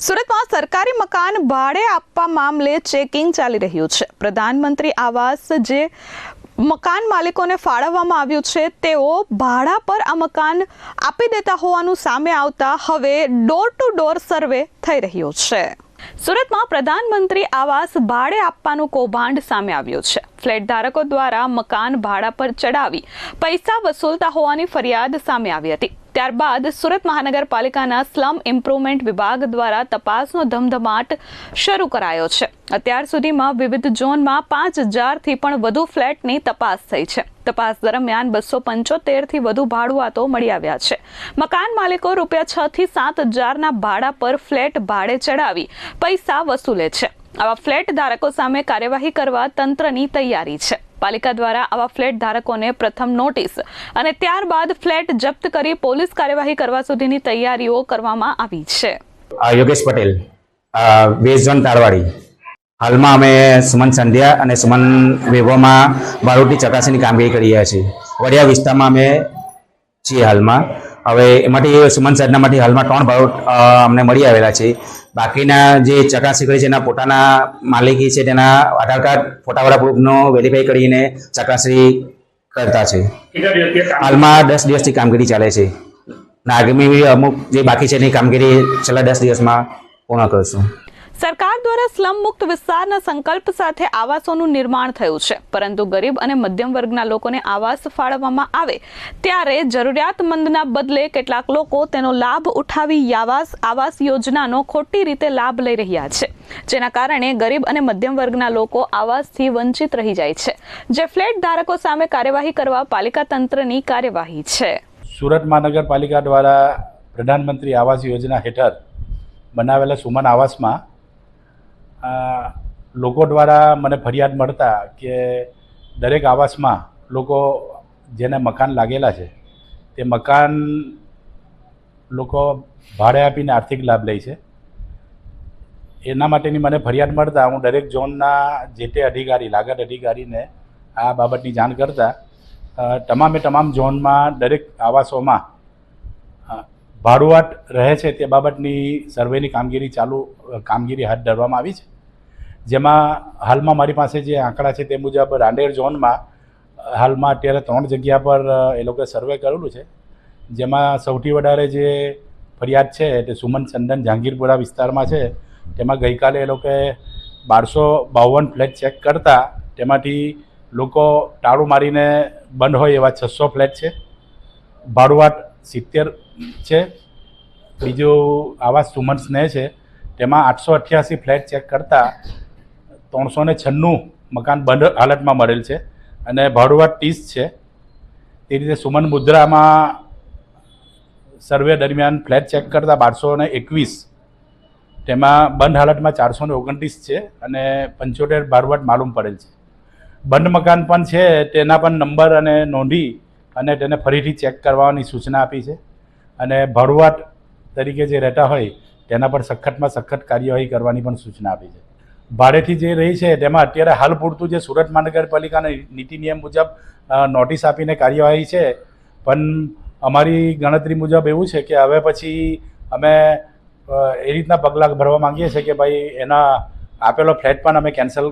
સુરતમાં સરકારી મકાન ભાડે આપવા મામલે ચેકિંગ ચાલી રહ્યું છે। પ્રધાનમંત્રી આવાસ જે મકાન માલિકોને ફાળવવામાં આવ્યું છે તેઓ ભાડા પર આ મકાન આપી દેતા હોવાનું સામે આવતા હવે ડોર ટુ ડોર સર્વે થઈ રહ્યો છે। સુરતમાં પ્રધાનમંત્રી આવાસ ભાડે આપવાનું કૌભાંડ સામે આવ્યું છે। ફ્લેટ ધારકો દ્વારા મકાન ભાડા પર ચડાવી પૈસા વસૂલતા હોવાની ફરિયાદ સામે આવી હતી। ત્યારબાદ સુરત મહાનગરપાલિકાના સ્લમ ઇમ્પ્રુવમેન્ટ વિભાગ દ્વારા તપાસનો ધમધમાટ શરૂ કરાયો છે। અત્યાર સુધીમાં વિવિધ ઝોનમાં 5000થી પણ વધુ ફ્લેટની તપાસ થઈ છે। તપાસ દરમિયાન 275થી વધુ ભાડુઆતો મળી આવ્યા છે। મકાન માલિકો ₹6 થી 7000ના ભાડા પર ફ્લેટ ભાડે ચડાવી પૈસા વસૂલે છે। આવા ફ્લેટ ધારકો સામે કાર્યવાહી કરવા તંત્રની તૈયારી છે। પાલિકા દ્વારા આવા ફ્લેટ ધારકોને પ્રથમ નોટિસ અને ત્યારબાદ ફ્લેટ જપ્ત કરી પોલીસ કાર્યવાહી કરવા સુધીની તૈયારીઓ કરવામાં આવી છે। Yogesh Patel, west zone Talwadi. હાલમાં અમે સુમન સંધ્યા અને સુમન વેવોમાં ભાડુની ચકાસણીની કામગીરી કરી રહ્યા છીએ। વડિયા વિસ્તારમાં અમે છીએ હાલમાં। હવે એમાંથી સુમન સાધનામાંથી હાલમાં 3 ભાડુત અમને મળી આવેલા છે। બાકીના જે ચકાસણી કરી છે એના પોતાના માલિકી છે તેના આધાર કાર્ડ ફોટાવાળા પ્રૂફનો વેરીફાઈ કરીને ચકાસણી કરતા છે। હાલમાં 10 દિવસથી કામગીરી ચાલે છે। આગામી અમુક જે બાકી છે એની કામગીરી છેલ્લા 10 દિવસમાં પૂર્ણ કરશું। સરકાર દ્વારા સ્લમ મુક્ત વિસ્તારના સંકલ્પ સાથે આવાસોનું નિર્માણ થયું છે, પરંતુ ગરીબ અને મધ્યમ વર્ગના લોકોને આવાસ ફાળવવામાં આવે ત્યારે જરૂરિયાતમંદના બદલે કેટલાક લોકો તેનો લાભ ઉઠાવી આવાસ યોજનાનો ખોટી રીતે લાભ લઈ રહ્યા છે, જેના કારણે ગરીબ અને મધ્યમ વર્ગના લોકો આવાસથી વંચિત રહી જાય છે, જે ફ્લેટ ધારકો સામે કાર્યવાહી કરવા પાલિકા તંત્રની કાર્યવાહી છે। સુરત મહાનગરપાલિકા દ્વારા પ્રધાનમંત્રી આવાસ યોજના હેઠળ બનાવેલા સુમન આવાસમાં લોકો દ્વારા મને ફરિયાદ મળતા કે દરેક આવાસમાં લોકો જેને મકાન લાગેલા છે તે મકાન લોકો ભાડે આપીને આર્થિક લાભ લે છે। એના માટેની મને ફરિયાદ મળતા હું દરેક ઝોનના જે તે અધિકારી લાગત અધિકારીને આ બાબતની જાણ કરતા તમામે તમામ ઝોનમાં દરેક આવાસોમાં ભાડુઆત રહે છે તે બાબતની સર્વેની કામગીરી હાથ ધરવામાં આવી છે। જેમાં હાલમાં મારી પાસે જે આંકડા છે તે મુજબ રાંદેર ઝોનમાં હાલમાં અત્યારે 3 જગ્યા પર એ લોકોએ સર્વે કરેલું છે। જેમાં સૌથી વધારે જે ફરિયાદ છે તે સુમન ચંદન જહાંગીરપુરા વિસ્તારમાં છે। તેમાં ગઈકાલે એ લોકોએ 1252 ફ્લેટ ચેક કરતા તેમાંથી લોકો તાળું મારીને બંધ હોય એવા 600 ફ્લેટ છે। ભાડુઆત 70 છે। બીજું આવાસ સુમન સ્નેહ છે તેમાં 888 ફ્લેટ ચેક કરતા 396 મકાન બંધ હાલતમાં મળેલ છે અને ભાડુઆત 30 છે। તે રીતે સુમન મુદ્રામાં સર્વે દરમિયાન ફ્લેટ ચેક કરતા 1221 તેમાં બંધ હાલતમાં 429 છે અને 75 ભાડુઆત માલુમ પડેલ છે। બંધ મકાન પણ છે તેના પણ નંબર અને નોંધી અને તેને ફરીથી ચેક કરવાની સૂચના આપી છે અને ભાડુઆત તરીકે જે રહેતા હોય તેના પર સખતમાં સખત કાર્યવાહી કરવાની પણ સૂચના આપી છે। ભાડેથી જે રહી છે તેમાં અત્યારે હાલ પૂરતું જે સુરત મહાનગરપાલિકાના નીતિ નિયમ મુજબ નોટિસ આપીને કાર્યવાહી છે, પણ અમારી ગણતરી મુજબ એવું છે કે હવે પછી અમે એ રીતના પગલાં ભરવા માંગીએ છીએ કે ભાઈ એના આપેલો ફ્લેટ પણ અમે કેન્સલ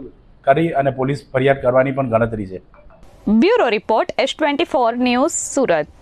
કરી અને પોલીસ ફરિયાદ કરવાની પણ ગણતરી છે। Bureau report S24 news Surat.